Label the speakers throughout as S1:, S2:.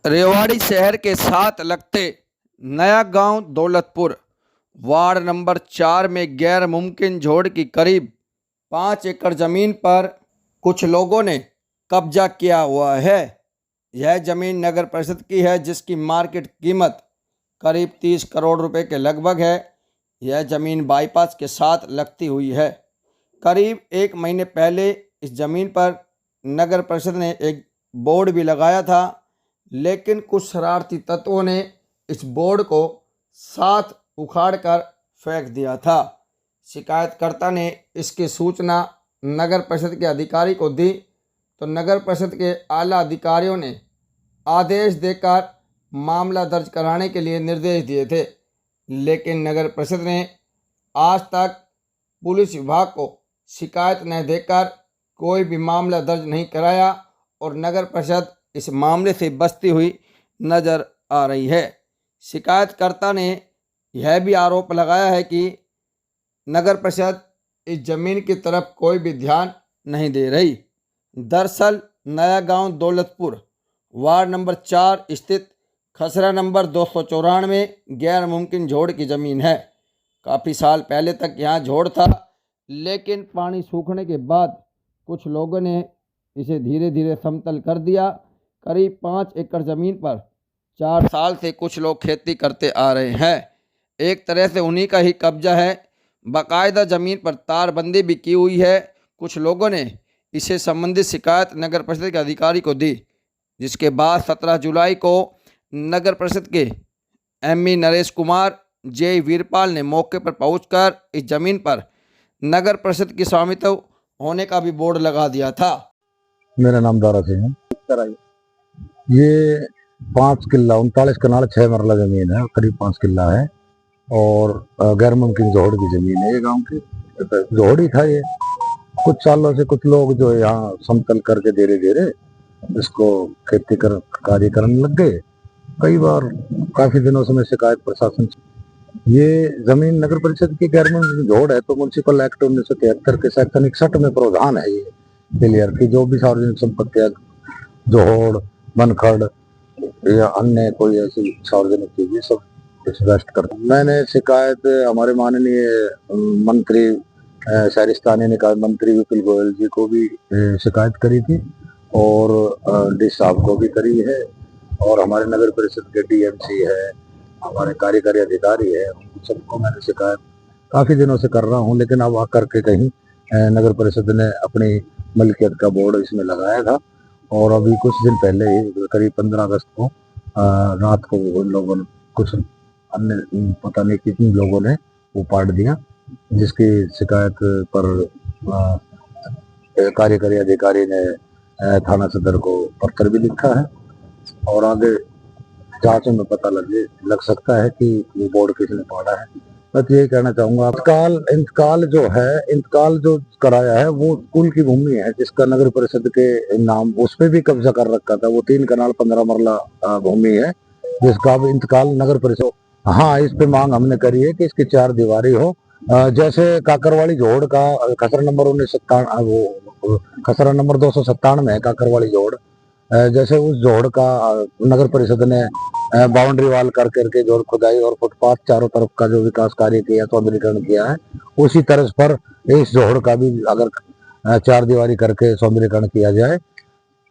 S1: रेवाड़ी शहर के साथ लगते नया गांव दौलतपुर वार्ड नंबर 4 में गैर मुमकिन जोड़ की करीब 5 एकड़ ज़मीन पर कुछ लोगों ने कब्जा किया हुआ है। यह ज़मीन नगर परिषद की है, जिसकी मार्केट कीमत करीब 30 करोड़ रुपए के लगभग है। यह ज़मीन बाईपास के साथ लगती हुई है। करीब 1 महीने पहले इस ज़मीन पर नगर परिषद ने एक बोर्ड भी लगाया था, लेकिन कुछ शरारती तत्वों ने इस बोर्ड को साथ उखाड़कर फेंक दिया था। शिकायतकर्ता ने इसकी सूचना नगर परिषद के अधिकारी को दी तो नगर परिषद के आला अधिकारियों ने आदेश देकर मामला दर्ज कराने के लिए निर्देश दिए थे, लेकिन नगर परिषद ने आज तक पुलिस विभाग को शिकायत न देकर कोई भी मामला दर्ज नहीं कराया और नगर परिषद इस मामले से बचती हुई नजर आ रही है। शिकायतकर्ता ने यह भी आरोप लगाया है कि नगर परिषद इस जमीन की तरफ कोई भी ध्यान नहीं दे रही। दरअसल नया गांव दौलतपुर वार्ड नंबर 4 स्थित खसरा नंबर 294 गैर मुमकिन जोड़ की ज़मीन है। काफ़ी साल पहले तक यहाँ जोड़ था, लेकिन पानी सूखने के बाद कुछ लोगों ने इसे धीरे धीरे समतल कर दिया। करीब 5 एकड़ ज़मीन पर 4 साल से कुछ लोग खेती करते आ रहे हैं। एक तरह से उन्हीं का ही कब्जा है। बाकायदा ज़मीन पर तारबंदी भी की हुई है। कुछ लोगों ने इसे संबंधित शिकायत नगर परिषद के अधिकारी को दी, जिसके बाद 17 जुलाई को नगर परिषद के एमई नरेश कुमार जे वीरपाल ने मौके पर पहुंचकर इस ज़मीन पर नगर परिषद की स्वामित्व होने का भी बोर्ड लगा दिया था।
S2: मेरा नाम दारा सिंह है। ये 5 किला 39 कनाल 6 मरला जमीन है, करीब 5 किला है और गैर मुमकिन जोड़ की जमीन है। ये गांव की जोड़ ही था। ये कुछ सालों से कुछ लोग जो यहाँ समतल करके धीरे धीरे इसको खेती कार्य करने लग गए। कई बार काफी दिनों से मैं शिकायत प्रशासन से। ये जमीन नगर परिषद की गैर मुमकिन जोड़ है, तो म्युनिसिपल एक्ट 1973 के सेक्शन 61 में प्रावधान है ये क्लियर की जो भी सार्वजनिक संपत्तियां जोड़ बनखड़ या अन्य कोई ऐसी सार्वजनिक चीजें सब वेस्ट करता। मैंने शिकायत हमारे माननीय मंत्री शहरी स्थानीय निकाय मंत्री विपुल गोयल जी को भी शिकायत करी थी और डी साहब को भी करी है और हमारे नगर परिषद के डीएमसी है, हमारे कार्यकारी अधिकारी है, उन सबको मैंने शिकायत काफी दिनों से कर रहा हूं। लेकिन अब आकर के कहीं नगर परिषद ने अपनी मलकियत का बोर्ड इसमें लगाया था और अभी कुछ दिन पहले ही करीब 15 अगस्त को रात को उन लोगों ने कुछ अन्य पता नहीं कितने लोगों ने वो पाट दिया, जिसकी शिकायत पर कार्यकारी अधिकारी ने थाना सदर को पत्र भी लिखा है और आगे जांच में पता लग सकता है कि ये बोर्ड किसने पाड़ा है। बस यही कहना चाहूंगा। इंतकाल जो कराया है वो स्कूल की भूमि है, जिसका नगर परिषद के नाम उस पे भी कब्जा कर रखा था। वो 3 कनाल 15 मरला भूमि है, जिसका अब इंतकाल नगर परिषद। हाँ, इस पे मांग हमने करी है कि इसकी 4 दीवारी हो। जैसे काकरवाली जोड़ का खसरा नंबर 1997 खसरा नंबर 297 है काकरवाली जोड़। जैसे उस जोड़ का नगर परिषद ने बाउंड्री वाल कर करके जोड़ खुदाई और फुटपाथ चारों तरफ का जो विकास कार्य किया, सौंदर्यीकरण किया है, उसी तरह पर इस जोड़ का भी अगर 4 दीवारी करके सौंदर्यीकरण किया जाए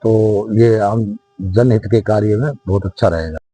S2: तो ये आम जनहित के कार्य में बहुत अच्छा रहेगा।